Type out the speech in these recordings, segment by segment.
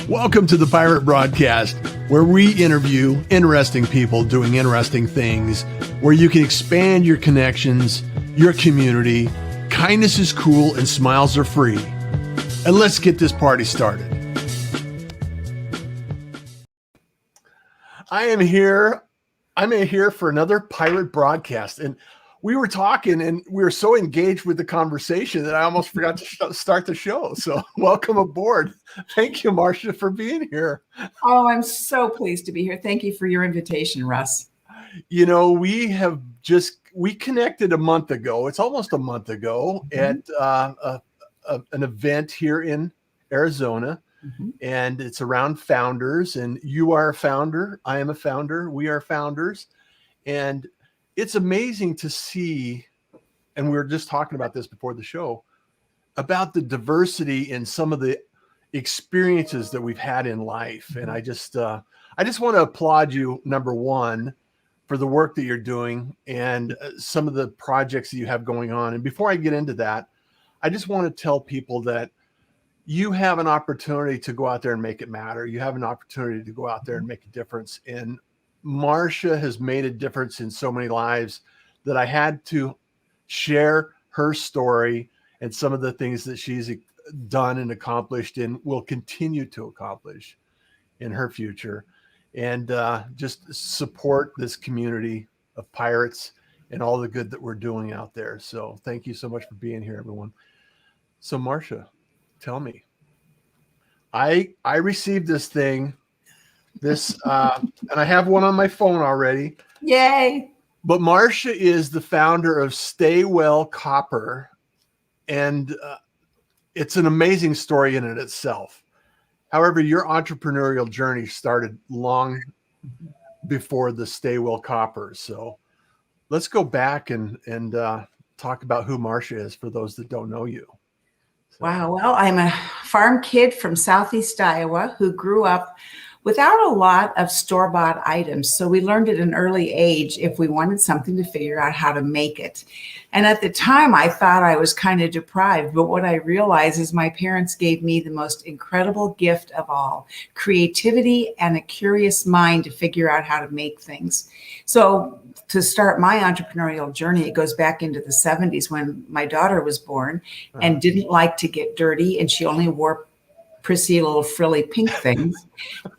Welcome to the Pirate Broadcast, where we interview interesting people doing interesting things, where you can expand your connections, your community. Kindness is cool and smiles are free. And let's get this party started. I'm here for another Pirate Broadcast. And we were talking and we were so engaged with the conversation that I almost forgot to start the show. So welcome aboard. Thank you, Marcia, for being here. Oh, I'm so pleased to be here. Thank you for your invitation, Russ. You know, we connected a month ago. It's almost a month ago at an event here in Arizona. And it's around founders, and you are a founder. I am a founder. We are founders. And it's amazing to see, and we were just talking about this before the show, about the diversity in some of the experiences that we've had in life. And I just want to applaud you, number one, for the work that you're doing and some of the projects that you have going on. And before I get into that, I just want to tell people that you have an opportunity to go out there and make it matter. You have an opportunity to go out there and make a difference. And Marcia has made a difference in so many lives that I had to share her story and some of the things that she's done and accomplished and will continue to accomplish in her future. And just support this community of pirates and all the good that we're doing out there. So thank you so much for being here, everyone. So Marcia, tell me, I received this thing, and I have one on my phone already. Yay. But Marcia is the founder of Stay Well Copper. And it's an amazing story in it itself. However, your entrepreneurial journey started long before the Stay Well Copper. So let's go back and talk about who Marcia is for those that don't know you. Wow. Well, I'm a farm kid from Southeast Iowa who grew up without a lot of store-bought items. So we learned at an early age if we wanted something to figure out how to make it. And at the time, I thought I was kind of deprived. But what I realized is my parents gave me the most incredible gift of all, creativity and a curious mind to figure out how to make things. So to start my entrepreneurial journey, it goes back into the 70s when my daughter was born and didn't like to get dirty. And she only wore prissy little frilly pink things.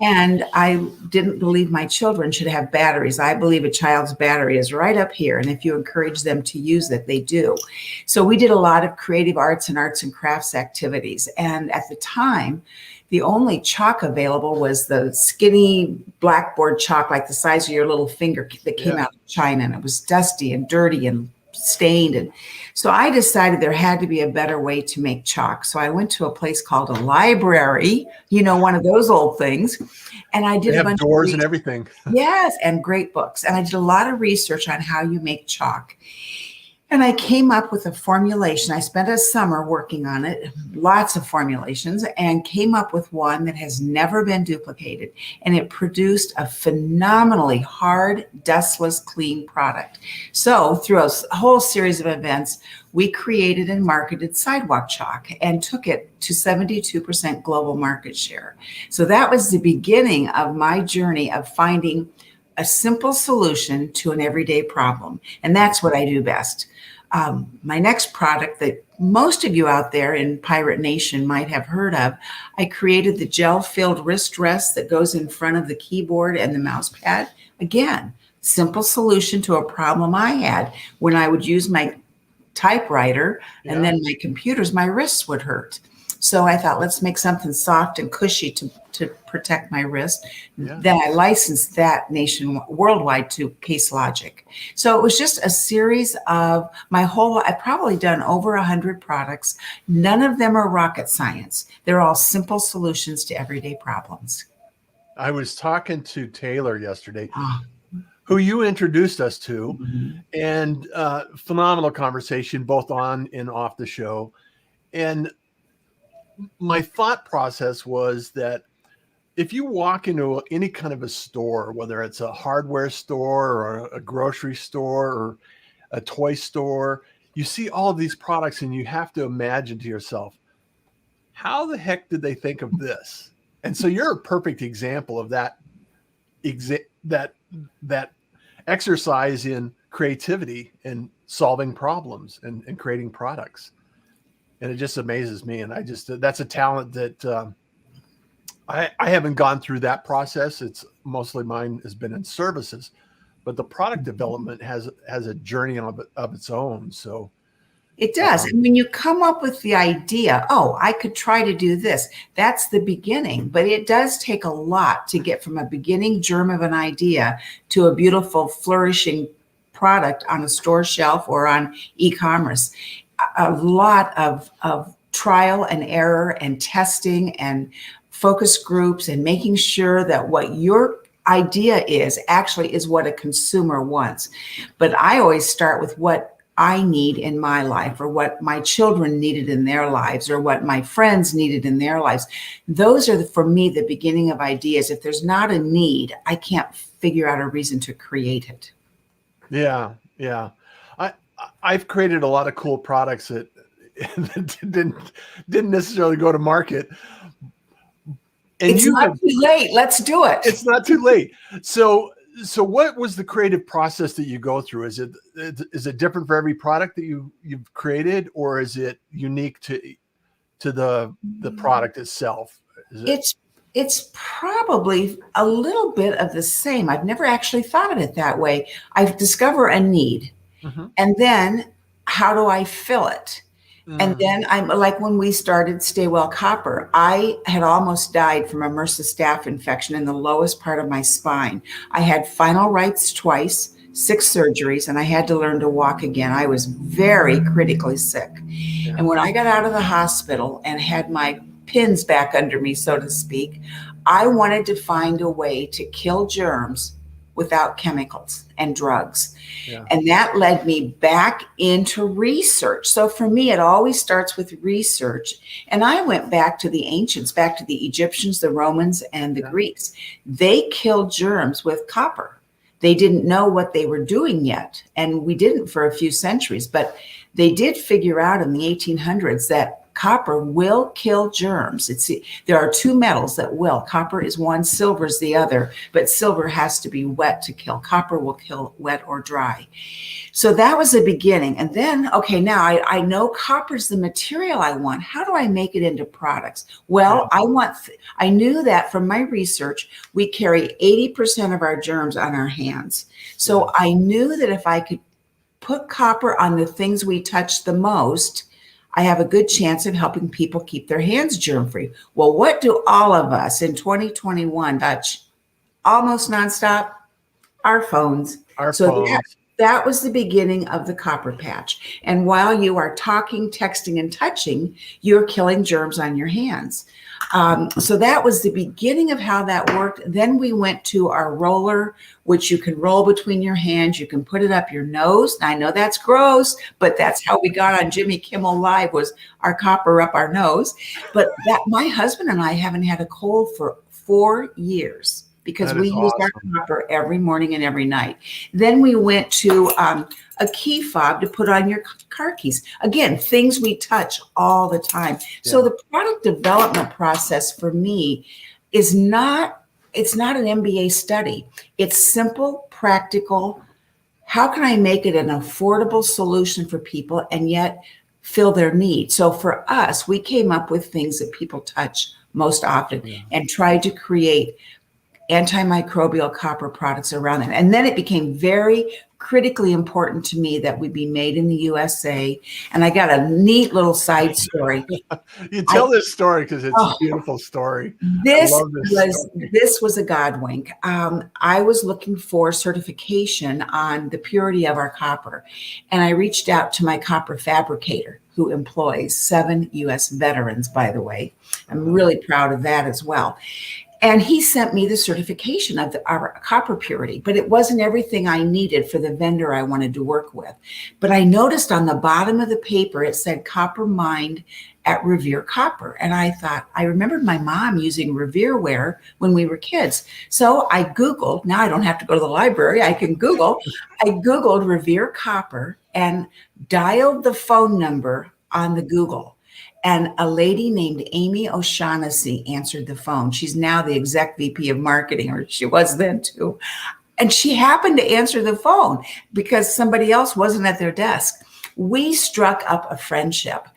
And I didn't believe my children should have batteries. I believe a child's battery is right up here. And if you encourage them to use it, they do. So we did a lot of creative arts and crafts activities. And at the time, the only chalk available was the skinny blackboard chalk, like the size of your little finger that came out of China. And it was dusty and dirty and stained. And so I decided there had to be a better way to make chalk. So I went to a place called a library, one of those old things. And I did a bunch of doors and everything. Yes, and great books. And I did a lot of research on how you make chalk. And I came up with a formulation. I spent a summer working on it, lots of formulations, and came up with one that has never been duplicated. And it produced a phenomenally hard, dustless, clean product. So through a whole series of events, we created and marketed Sidewalk Chalk and took it to 72% global market share. So that was the beginning of my journey of finding a simple solution to an everyday problem. And that's what I do best. My next product that most of you out there in Pirate Nation might have heard of, I created the gel-filled wrist rest that goes in front of the keyboard and the mouse pad. Again, simple solution to a problem I had. When I would use my typewriter and then my computers, my wrists would hurt. So I thought, let's make something soft and cushy to protect my wrist. Then I licensed that worldwide to Case Logic. So it was just a series of I've probably done over 100 products. None of them are rocket science. They're all simple solutions to everyday problems. I was talking to Taylor yesterday, who you introduced us to, and phenomenal conversation, both on and off the show. And my thought process was that if you walk into any kind of a store, whether it's a hardware store or a grocery store or a toy store, you see all of these products and you have to imagine to yourself, how the heck did they think of this? And so you're a perfect example of that, that exercise in creativity and solving problems and creating products. And it just amazes me. And that's a talent that I haven't gone through that process. It's mostly mine has been in services, but the product development has a journey of its own. So it does. And when you come up with the idea, oh, I could try to do this, that's the beginning. But it does take a lot to get from a beginning germ of an idea to a beautiful, flourishing product on a store shelf or on e-commerce. A lot of trial and error and testing and focus groups and making sure that what your idea is actually is what a consumer wants. But I always start with what I need in my life, or what my children needed in their lives, or what my friends needed in their lives. Those are, for me, the beginning of ideas. If there's not a need, I can't figure out a reason to create it. Yeah. I've created a lot of cool products that didn't necessarily go to market. And it's not too late. Let's do it. It's not too late. So what was the creative process that you go through? Is it different for every product that you've created, or is it unique to the product itself? It's probably a little bit of the same. I've never actually thought of it that way. I discover a need, and then how do I fill it? And then I'm like, when we started Stay Well Copper, I had almost died from a MRSA staph infection in the lowest part of my spine. I had final rites twice, 6 surgeries, and I had to learn to walk again. I was very critically sick. Yeah. And when I got out of the hospital and had my pins back under me, so to speak, I wanted to find a way to kill germs without chemicals and drugs. Yeah. And that led me back into research. So for me, it always starts with research. And I went back to the ancients, back to the Egyptians, the Romans, and the Greeks. They killed germs with copper. They didn't know what they were doing yet. And we didn't for a few centuries, but they did figure out in the 1800s that copper will kill germs. There are 2 metals that will. Copper is one, silver is the other, but silver has to be wet to kill. Copper will kill wet or dry. So that was the beginning. And then, okay, now I know copper's the material I want. How do I make it into products? Well, I knew that from my research, we carry 80% of our germs on our hands. So I knew that if I could put copper on the things we touch the most, I have a good chance of helping people keep their hands germ-free. Well, what do all of us in 2021 touch almost nonstop? Our phones. That was the beginning of the copper patch. And while you are talking, texting, and touching, you're killing germs on your hands. So that was the beginning of how that worked. Then we went to our roller, which you can roll between your hands. You can put it up your nose. Now, I know that's gross, but that's how we got on Jimmy Kimmel Live, was our copper up our nose. But that my husband and I haven't had a cold for 4 years because we use our copper every morning and every night. Then we went to a key fob to put on your car keys. Again, things we touch all the time. Yeah. So the product development process for me is it's not an MBA study. It's simple, practical. How can I make it an affordable solution for people and yet fill their need? So for us, we came up with things that people touch most often and tried to create antimicrobial copper products around them. And then it became very critically important to me that we be made in the USA. And I got a neat little side story. You tell this story because it's a beautiful story. This was a God wink. I was looking for certification on the purity of our copper. And I reached out to my copper fabricator, who employs 7 US veterans, by the way. I'm really proud of that as well. And he sent me the certification of our copper purity, but it wasn't everything I needed for the vendor I wanted to work with. But I noticed on the bottom of the paper, it said copper mined at Revere Copper. And I thought, I remembered my mom using Revere ware when we were kids. So I Googled, now I don't have to go to the library, I can Google. I Googled Revere Copper and dialed the phone number on the Google. And a lady named Amy O'Shaughnessy answered the phone. She's now the exec VP of marketing, or she was then too. And she happened to answer the phone because somebody else wasn't at their desk. We struck up a friendship,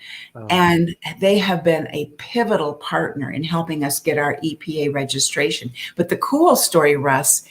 and they have been a pivotal partner in helping us get our EPA registration. But the cool story, Russ,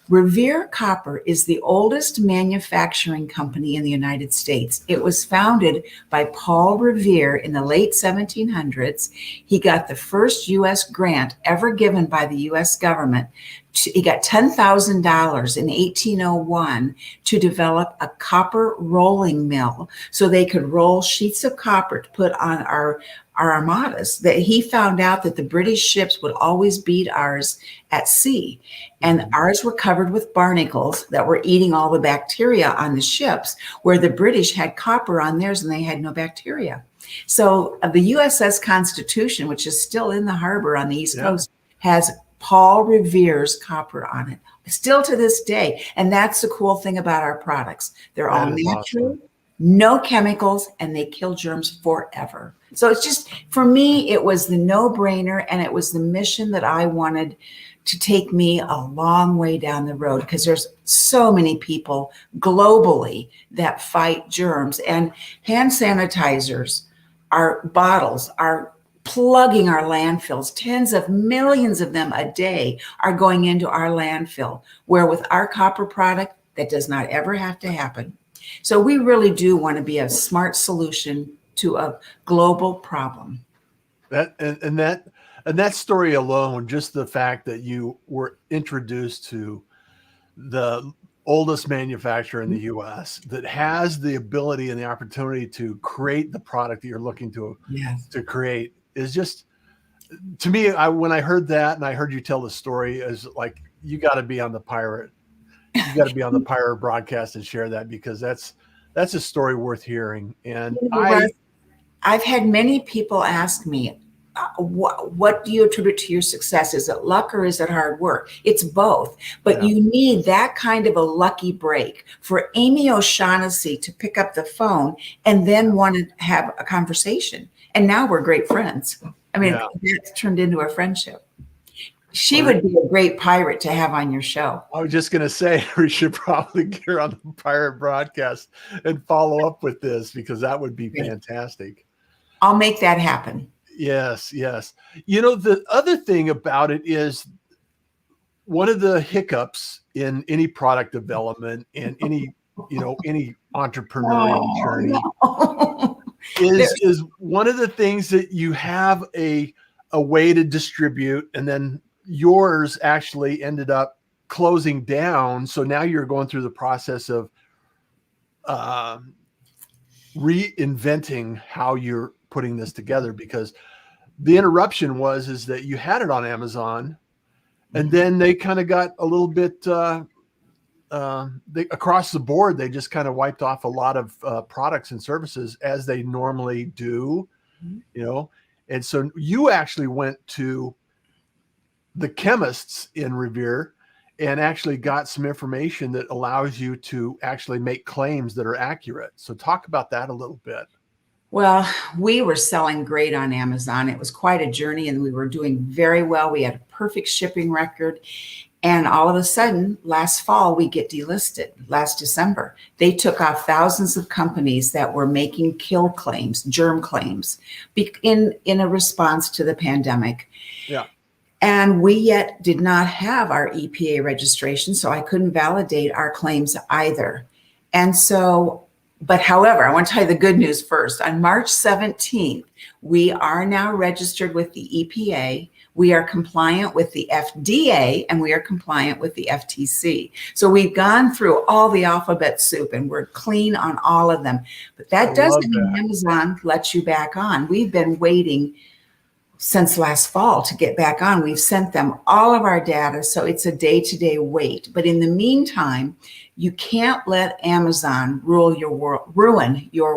Revere Copper is the oldest manufacturing company in the United States. It was founded by Paul Revere in the late 1700s. He got the first U.S. grant ever given by the U.S. government. He got $10,000 in 1801 to develop a copper rolling mill so they could roll sheets of copper to put on our armadas. That he found out that the British ships would always beat ours at sea, and ours were covered with barnacles that were eating all the bacteria on the ships, where the British had copper on theirs and they had no bacteria. So the USS Constitution, which is still in the harbor on the East Coast, has Paul Revere's copper on it, still to this day. And that's the cool thing about our products. They're all natural, awesome. No chemicals, and they kill germs forever. So it's just, for me, it was the no-brainer, and it was the mission that I wanted to take me a long way down the road, because there's so many people globally that fight germs, and hand sanitizers, our bottles, are plugging our landfills. Tens of millions of them a day are going into our landfill, where with our copper product, that does not ever have to happen. So we really do want to be a smart solution to a global problem. That story alone, just the fact that you were introduced to the oldest manufacturer in the U.S. that has the ability and the opportunity to create the product that you're looking to create is just, to me, when I heard that and I heard you tell the story, is like, you got to be on the Pirate. You got to be on the Pirate broadcast and share that, because that's a story worth hearing. And I've had many people ask me, what do you attribute to your success? Is it luck or is it hard work? It's both. But you need that kind of a lucky break for Amy O'Shaughnessy to pick up the phone and then want to have a conversation. And now we're great friends. I mean, it's turned into a friendship. She would be a great pirate to have on your show. I was just going to say, we should probably get her on the Pirate broadcast and follow up with this, because that would be fantastic. I'll make that happen. Yes, yes. You know, the other thing about it is, one of the hiccups in any product development and any entrepreneurial journey is one of the things that you have a way to distribute, and then yours actually ended up closing down. So now you're going through the process of reinventing how you're putting this together, because the interruption is that you had it on Amazon, and then they kind of got a little bit across the board. They just kind of wiped off a lot of products and services, as they normally do, and so you actually went to the chemists in Revere and actually got some information that allows you to actually make claims that are accurate. So talk about that a little bit. Well, we were selling great on Amazon. It was quite a journey, and we were doing very well. We had a perfect shipping record. And all of a sudden, last fall, we get delisted. Last December, they took off thousands of companies that were making kill claims, germ claims, in a response to the pandemic. Yeah. And we yet did not have our EPA registration, so I couldn't validate our claims either. And so, but however, I want to tell you the good news first. On March 17th, we are now registered with the EPA. We are compliant with the FDA, and we are compliant with the FTC. So we've gone through all the alphabet soup, and we're clean on all of them. But that doesn't mean Amazon lets you back on. We've been waiting since last fall to get back on. We've sent them all of our data, so it's a day-to-day wait. But in the meantime, you can't let Amazon ruin your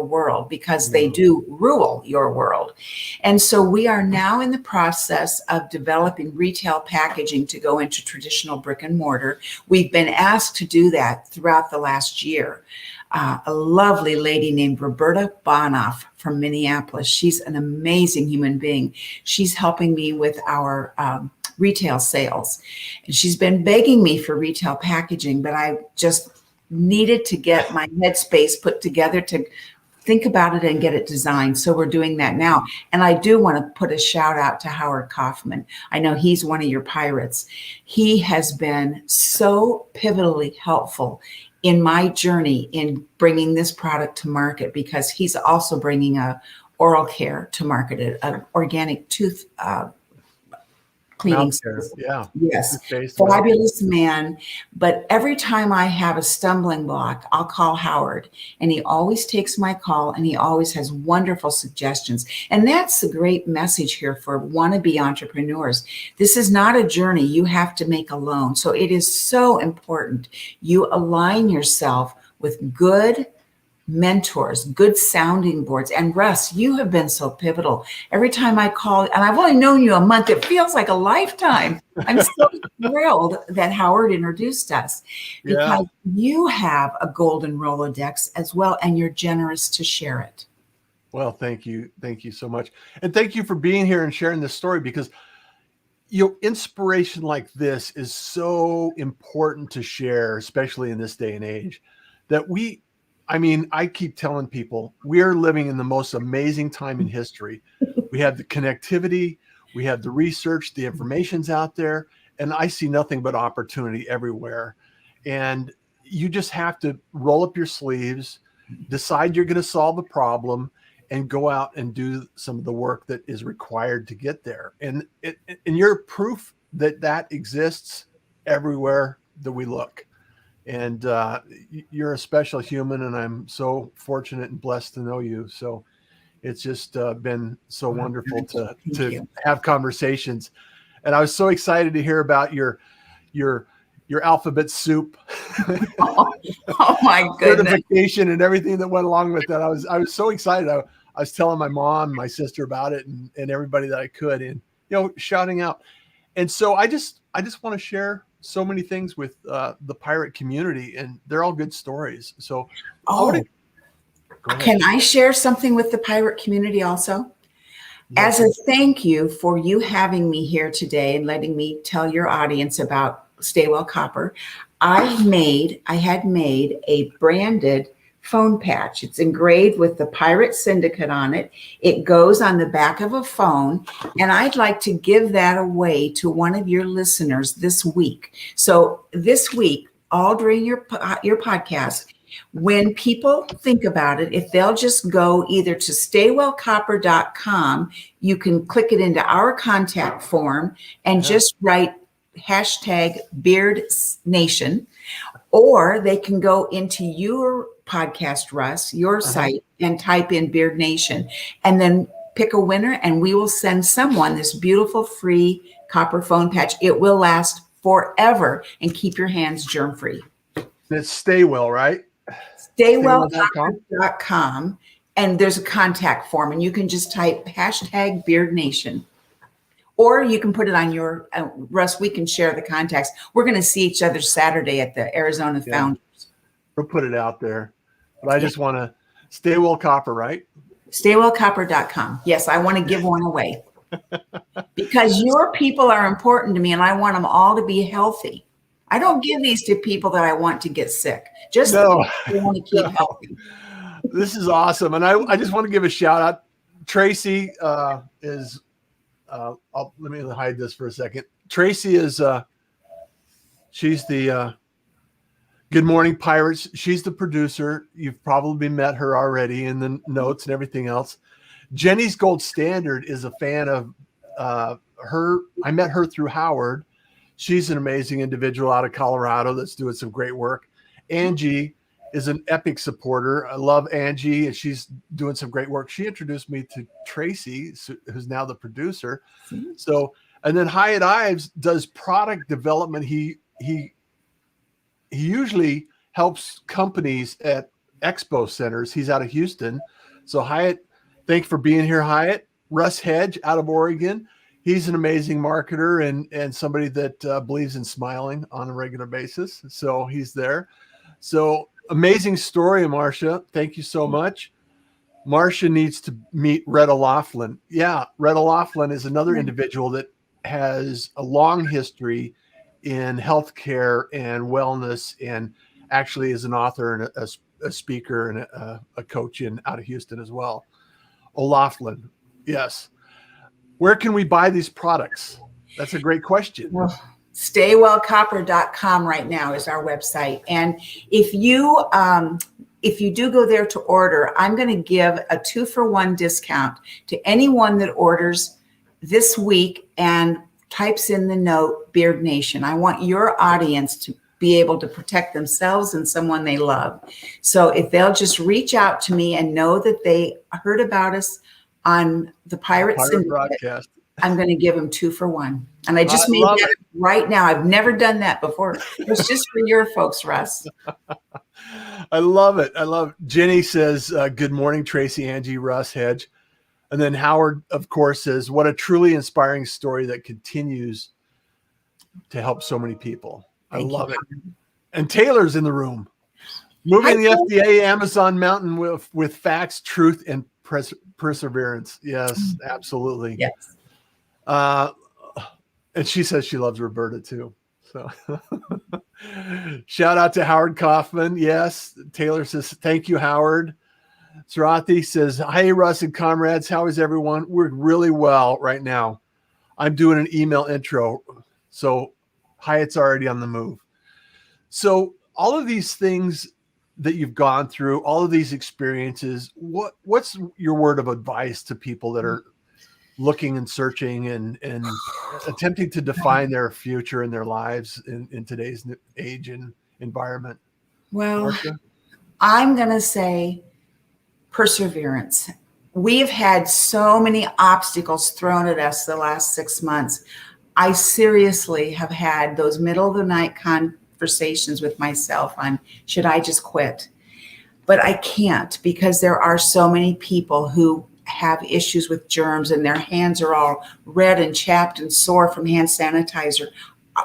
world, because they do rule your world. And so we are now in the process of developing retail packaging to go into traditional brick and mortar. We've been asked to do that throughout the last year. A lovely lady named Roberta Bonoff from Minneapolis. She's an amazing human being. She's helping me with our retail sales. And she's been begging me for retail packaging, but I just needed to get my headspace put together to think about it and get it designed. So we're doing that now. And I do want to put a shout out to Howard Kaufman. I know he's one of your pirates. He has been so pivotally helpful in my journey in bringing this product to market, because he's also bringing a oral care to market, an organic tooth cleaning. Yeah. Yes. Fabulous man. But every time I have a stumbling block, I'll call Howard, and he always takes my call, and he always has wonderful suggestions. And that's the great message here for wannabe entrepreneurs. This is not a journey you have to make alone. So it is so important you align yourself with good mentors, good sounding boards. And Russ, you have been so pivotal. Every time I call, and I've only known you a month, it feels like a lifetime. I'm so thrilled that Howard introduced us, because you have a golden Rolodex as well, and you're generous to share it. Well, thank you. Thank you so much. And thank you for being here and sharing this story, because inspiration like this is so important to share, especially in this day and age, that I keep telling people we're living in the most amazing time in history. We have the connectivity, we have the research, the information's out there, and I see nothing but opportunity everywhere. And you just have to roll up your sleeves, decide you're going to solve a problem, and go out and do some of the work that is required to get there. And you're proof that exists everywhere that we look. And you're a special human, and I'm so fortunate and blessed to know you. So it's just been so wonderful to have conversations. And I was so excited to hear about your alphabet soup, oh my goodness, certification, and everything that went along with that. I was so excited. I was telling my mom, my sister about it, and everybody that I could, and shouting out. And so I just want to share so many things with the pirate community, and they're all good stories. So can I share something with the pirate community also? As a thank you for you having me here today and letting me tell your audience about Stay Well Copper, I had made a branded phone patch. It's engraved with the Pirate Syndicate on it. It goes on the back of a phone, and I'd like to give that away to one of your listeners this week. So this week, all during your podcast, when people think about it, if they'll just go either to staywellcopper.com, you can click it into our contact form and just write #BeardNation, or they can go into your podcast, Russ, your site, and type in Beard Nation, and then pick a winner, and we will send someone this beautiful free copper phone patch. It will last forever and keep your hands germ-free. It's Stay Well, right? Staywellcopper.com, and there's a contact form, and you can just type #Beard Nation. Or you can put it on your, Russ, we can share the contacts. We're going to see each other Saturday at the Arizona Founders. We'll put it out there. But I just want to Stay Well Copper, right? Staywellcopper.com. Yes, I want to give one away. Because your people are important to me, and I want them all to be healthy. I don't give these to people that I want to get sick. Just people who want to keep healthy. This is awesome. And I just want to give a shout out. Tracy is... let me hide this for a second. Tracy is, she's the Good Morning Pirates. She's the producer. You've probably met her already in the notes and everything else. Jenny's Gold Standard is a fan of her. I met her through Howard. She's an amazing individual out of Colorado that's doing some great work. Angie is an epic supporter. I love Angie, and she's doing some great work. She introduced me to Tracy, who's now the producer. So, and then Hyatt Ives does product development. He usually helps companies at expo centers. He's out of Houston. So Hyatt, thanks for being here, Hyatt. Russ Hedge out of Oregon. He's an amazing marketer and somebody that believes in smiling on a regular basis. So he's there. So amazing story, Marcia. Thank you so much. Marcia needs to meet Retta Laughlin. Yeah, Retta Laughlin is another individual that has a long history in healthcare and wellness, and actually is an author and a speaker and a coach out of Houston as well. O'Laughlin, yes. Where can we buy these products? That's a great question. Well, staywellcopper.com right now is our website. And if you do go there to order, I'm going to give a 2-for-1 discount to anyone that orders this week and types in the note Beard Nation. I want your audience to be able to protect themselves and someone they love. So if they'll just reach out to me and know that they heard about us on the Pirate Syndicate broadcast, I'm going to give them 2-for-1. And I just made that right now. I've never done that before. It's just for your folks, Russ. I love it. I love it. Jenny says, good morning, Tracy, Angie, Russ, Hedge. And then Howard, of course, says, what a truly inspiring story that continues to help so many people. I love it. And Taylor's in the room. Moving the FDA Amazon mountain with facts, truth, and perseverance. Yes, absolutely. Yes. And she says she loves Roberta too. So shout out to Howard Kaufman. Yes. Taylor says, thank you, Howard. Sarathi says, hi, Russ and comrades. How is everyone? We're really well right now. I'm doing an email intro. So Hyatt's already on the move. So all of these things that you've gone through, all of these experiences, what's your word of advice to people that are looking and searching and attempting to define their future and their lives in today's age and environment? Well, Marcia? I'm going to say perseverance. We've had so many obstacles thrown at us the last 6 months. I seriously have had those middle of the night conversations with myself on, should I just quit? But I can't, because there are so many people who have issues with germs and their hands are all red and chapped and sore from hand sanitizer.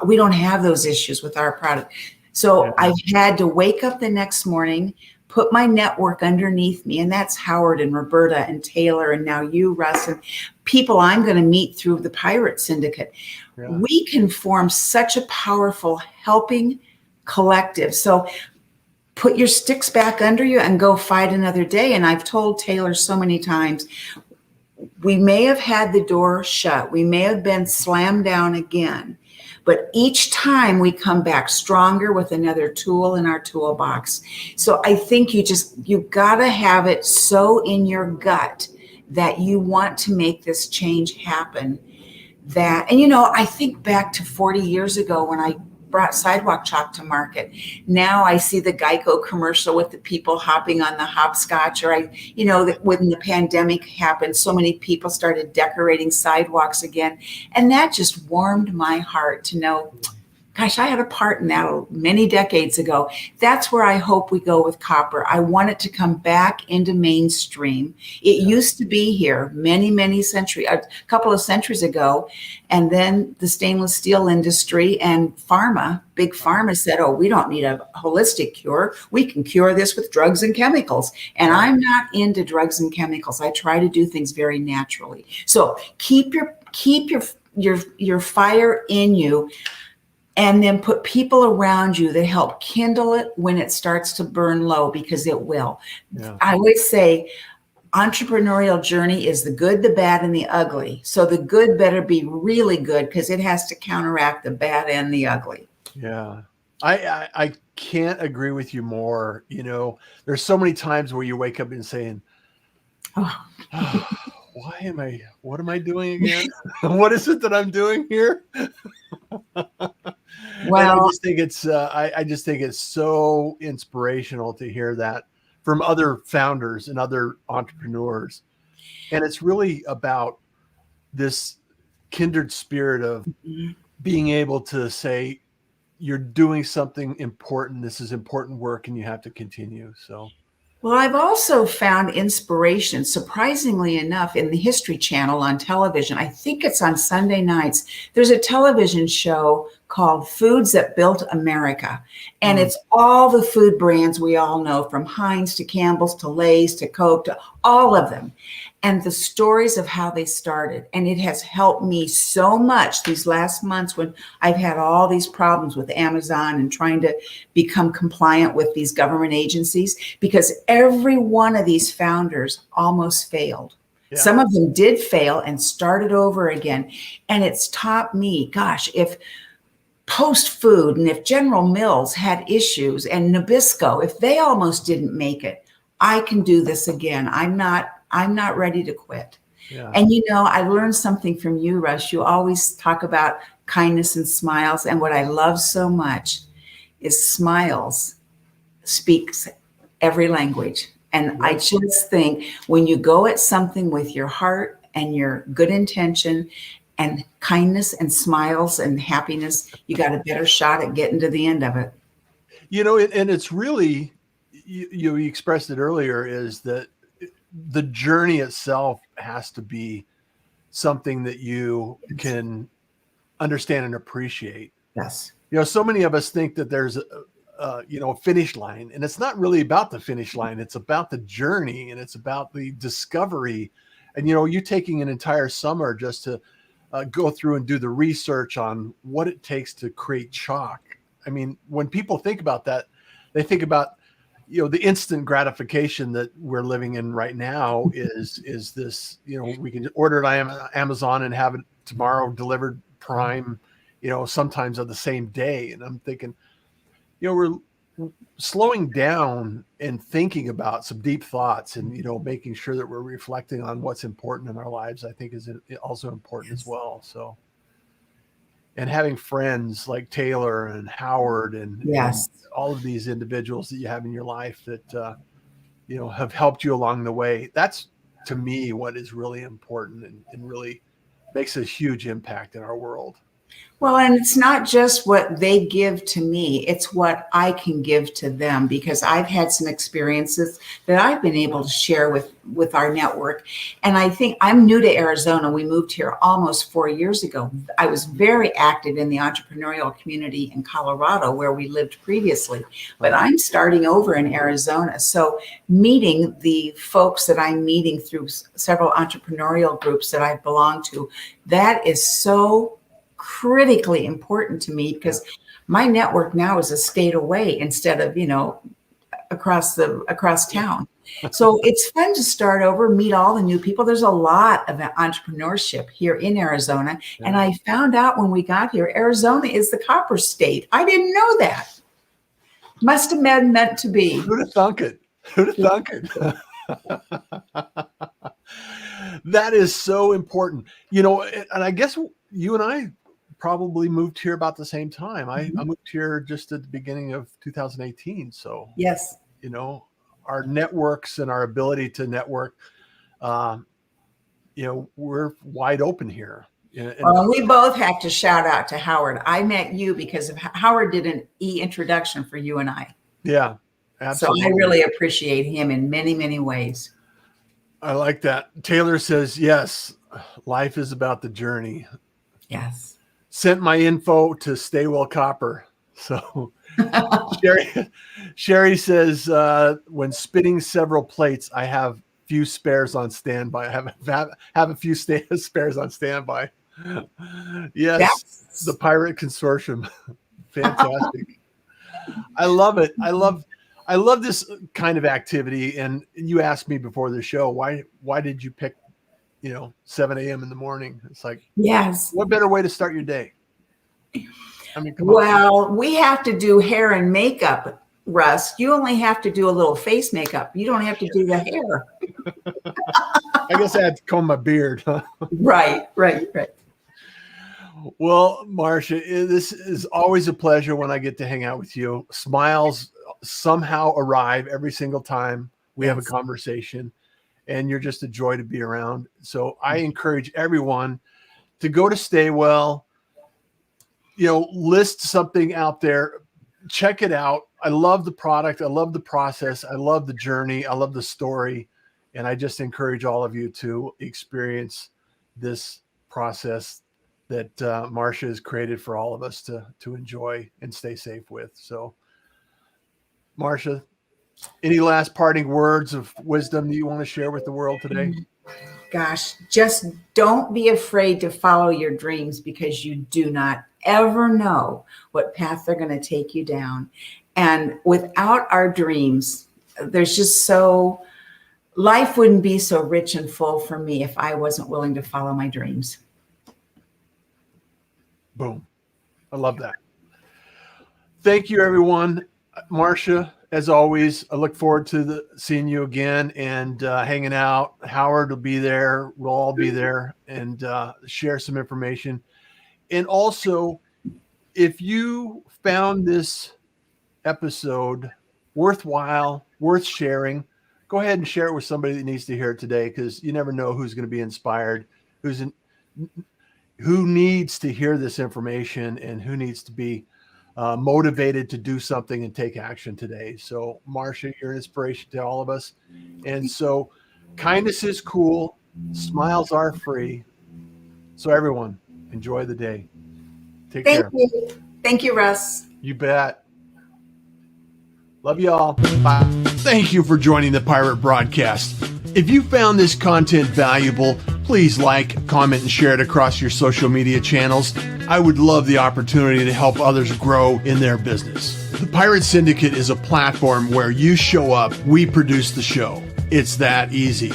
We don't have those issues with our product. So I've had to wake up the next morning, put my network underneath me, and that's Howard and Roberta and Taylor and now you, Russ, and people I'm going to meet through the Pirate Syndicate. Yeah. We can form such a powerful helping collective. So put your sticks back under you and go fight another day. And I've told Taylor so many times, we may have had the door shut. We may have been slammed down again. But each time we come back stronger with another tool in our toolbox. So I think you got to have it so in your gut that you want to make this change happen. And I think back to 40 years ago when I brought Sidewalk Chalk to market. Now I see the Geico commercial with the people hopping on the hopscotch, or when the pandemic happened, so many people started decorating sidewalks again. And that just warmed my heart to know, gosh, I had a part in that many decades ago. That's where I hope we go with copper. I want it to come back into mainstream. It used to be here a couple of centuries ago. And then the stainless steel industry and big pharma said, oh, we don't need a holistic cure. We can cure this with drugs and chemicals. And I'm not into drugs and chemicals. I try to do things very naturally. So keep your fire in you. And then put people around you that help kindle it when it starts to burn low, because it will. Yeah. I always say entrepreneurial journey is the good, the bad, and the ugly. So the good better be really good, because it has to counteract the bad and the ugly. Yeah. I can't agree with you more. There's so many times where you wake up and saying, what am I doing again? What is it that I'm doing here? Well, I just think it's so inspirational to hear that from other founders and other entrepreneurs. And it's really about this kindred spirit of being able to say, you're doing something important. This is important work and you have to continue. So Well, I've also found inspiration, surprisingly enough, in the History Channel on television. I think it's on Sunday nights. There's a television show called Foods That Built America. And it's all the food brands we all know, from Heinz to Campbell's to Lay's to Coke to all of them. And the stories of how they started. And it has helped me so much these last months when I've had all these problems with Amazon and trying to become compliant with these government agencies, because every one of these founders almost failed. Yeah. Some of them did fail and started over again. And it's taught me, gosh, if Post Food and if General Mills had issues and Nabisco, if they almost didn't make it, I can do this again. I'm not ready to quit. Yeah. And I learned something from you, Russ. You always talk about kindness and smiles. And what I love so much is smiles speaks every language. And I just think when you go at something with your heart and your good intention and kindness and smiles and happiness, you got a better shot at getting to the end of it. And it's really, you expressed it earlier, is that the journey itself has to be something that you can understand and appreciate. Yes. So many of us think that there's a finish line, and it's not really about the finish line. It's about the journey, and it's about the discovery. And you taking an entire summer just to go through and do the research on what it takes to create chalk. I mean, when people think about that, they think about the instant gratification that we're living in right now is this, we can order it on Amazon and have it tomorrow delivered Prime, sometimes on the same day. And I'm thinking, we're slowing down and thinking about some deep thoughts and, making sure that we're reflecting on what's important in our lives, I think is also important as well. So, and having friends like Taylor and Howard and all of these individuals that you have in your life that, have helped you along the way. That's, to me, what is really important and really makes a huge impact in our world. Well, and it's not just what they give to me, it's what I can give to them, because I've had some experiences that I've been able to share with our network. And I think I'm new to Arizona. We moved here almost 4 years ago. I was very active in the entrepreneurial community in Colorado, where we lived previously, but I'm starting over in Arizona. So meeting the folks that I'm meeting through several entrepreneurial groups that I belong to, that is so critically important to me, because my network now is a state away instead of, across town. So it's fun to start over, meet all the new people. There's a lot of entrepreneurship here in Arizona. And I found out when we got here, Arizona is the copper state. I didn't know that. Must have been meant to be. Who'd have thunk it? Who'd have thunk it? That is so important. And I guess you and I probably moved here about the same time. I moved here just at the beginning of 2018. So yes, our networks and our ability to network, we're wide open here. Well, we both have to shout out to Howard. I met you because of Howard did an introduction for you and I. Yeah, absolutely. So I really appreciate him in many, many ways. I like that. Taylor says, yes, life is about the journey. Yes. Sent my info to Staywell Copper. So Sherry says, when spinning several plates, I have few spares on standby. I have a few spares on standby. Yes, the Pirate Consortium. Fantastic. I love it. I love this kind of activity. And you asked me before the show, why did you pick 7 a.m. in the morning? It's like, yes. What better way to start your day? I mean, well, we have to do hair and makeup, Russ. You only have to do a little face makeup. You don't have to do the hair. I guess I had to comb my beard. Huh? Right. Well, Marcia, this is always a pleasure when I get to hang out with you. Smiles somehow arrive every single time we have a conversation. And you're just a joy to be around. So I encourage everyone to go to Staywell, list something out there, check it out. I love the product. I love the process. I love the journey. I love the story. And I just encourage all of you to experience this process that Marcia has created for all of us to enjoy and stay safe with. So, Marcia, any last parting words of wisdom that you want to share with the world today? Gosh, just don't be afraid to follow your dreams, because you do not ever know what path they're going to take you down. And without our dreams, life wouldn't be so rich and full for me if I wasn't willing to follow my dreams. Boom. I love that. Thank you, everyone. Marcia, as always, I look forward to seeing you again and hanging out. Howard will be there. We'll all be there and share some information. And also, if you found this episode worthwhile, worth sharing, go ahead and share it with somebody that needs to hear it today, because you never know who's going to be inspired, who needs to hear this information, and who needs to be motivated to do something and take action today. So, Marcia, you're an inspiration to all of us. And so kindness is cool. Smiles are free. So everyone, enjoy the day. Take care. Thank you, Russ. You bet. Love you all. Bye. Thank you for joining the Pirate Broadcast. If you found this content valuable, please like, comment, and share it across your social media channels. I would love the opportunity to help others grow in their business. The Pirate Syndicate is a platform where you show up, we produce the show. It's that easy.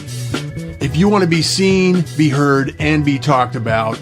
If you want to be seen, be heard, and be talked about,